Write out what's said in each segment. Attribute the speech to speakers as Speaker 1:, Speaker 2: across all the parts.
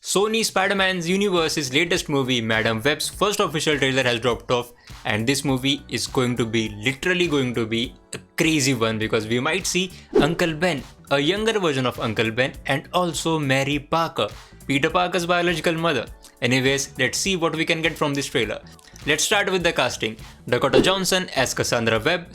Speaker 1: Sony Spider-Man's universe's latest movie, Madam Web's first official trailer has dropped off, and this movie is literally going to be a crazy one because we might see Uncle Ben, a younger version of Uncle Ben, and also Mary Parker, Peter Parker's biological mother. Anyways, let's see what we can get from this trailer. Let's start with the casting. Dakota Johnson as Cassandra Webb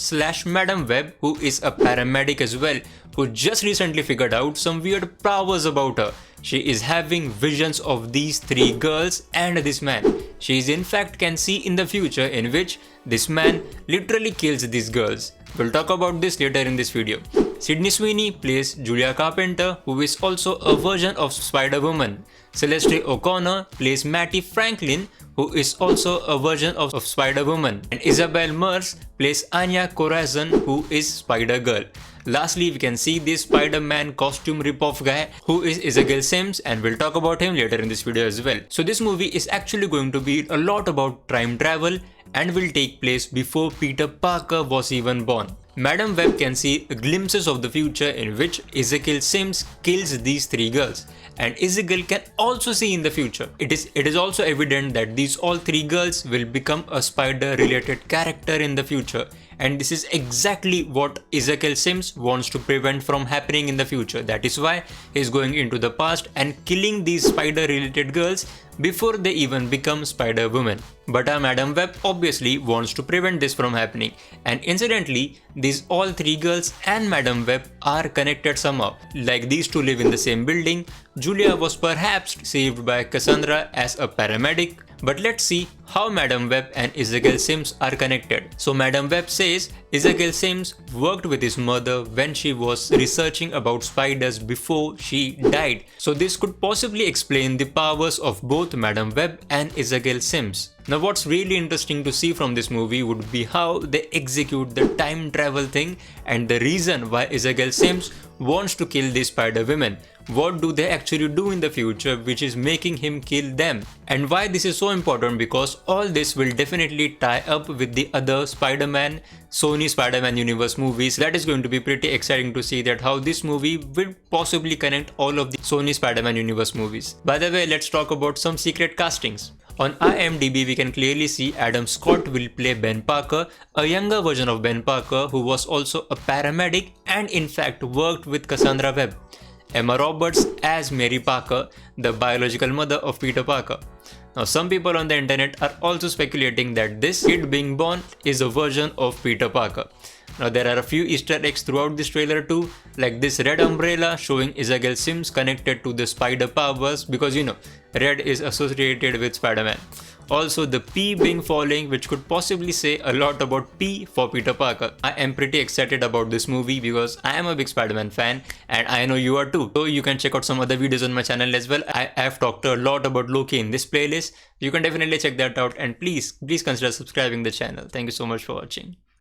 Speaker 1: / Madam Webb, who is a paramedic as well, who just recently figured out some weird powers about her. She is having visions of these three girls and this man. She is in fact can see in the future in which this man literally kills these girls. We'll talk about this later in this video. Sydney Sweeney plays Julia Carpenter, who is also a version of Spider-Woman. Celeste O'Connor plays Mattie Franklin, who is also a version of Spider-Woman. And Isabela Merced plays Anya Corazon, who is Spider-Girl. Lastly, we can see this Spider-Man costume rip-off guy who is Isabela Sims, and we'll talk about him later in this video as well. So this movie is actually going to be a lot about time travel and will take place before Peter Parker was even born. Madam Web can see glimpses of the future in which Isabela Sims kills these three girls, and Isabel can also see in the future. It is also evident that these all three girls will become a spider-related character in the future, and this is exactly what Isabela Sims wants to prevent from happening in the future. That is why he is going into the past and killing these spider-related girls before they even become Spider-Woman. But our Madam Web obviously wants to prevent this from happening, and incidentally, these all three girls and Madam Web are connected somehow. Like these two live in the same building. Julia was perhaps saved by Cassandra as a paramedic. But let's see how Madam Web and Isabela Sims are connected. So Madam Web says Isabela Sims worked with his mother when she was researching about spiders before she died. So this could possibly explain the powers of both Madam Web and Isabela Sims. Now what's really interesting to see from this movie would be how they execute the time travel thing and the reason why Isabela Sims wants to kill these Spider-Women. What do they actually do in the future which is making him kill them? And why this is so important, because all this will definitely tie up with the other Spider-Man, Sony Spider-Man universe movies. That is going to be pretty exciting to see that how this movie will possibly connect all of the Sony Spider-Man universe movies. By the way, let's talk about some secret castings. On IMDb, we can clearly see Adam Scott will play Ben Parker, a younger version of Ben Parker who was also a paramedic and in fact worked with Cassandra Webb. Emma Roberts as Mary Parker, the biological mother of Peter Parker. Now some people on the internet are also speculating that this kid being born is a version of Peter Parker. Now there are a few Easter eggs throughout this trailer too, like this red umbrella showing Isabela Sims connected to the spider powers, because you know, red is associated with Spider-Man. Also the P being falling, which could possibly say a lot about P for Peter Parker. I am pretty excited about this movie because I am a big Spider-Man fan and I know you are too. So you can check out some other videos on my channel as well. I have talked a lot about Loki in this playlist. You can definitely check that out, and please consider subscribing the channel. Thank you so much for watching.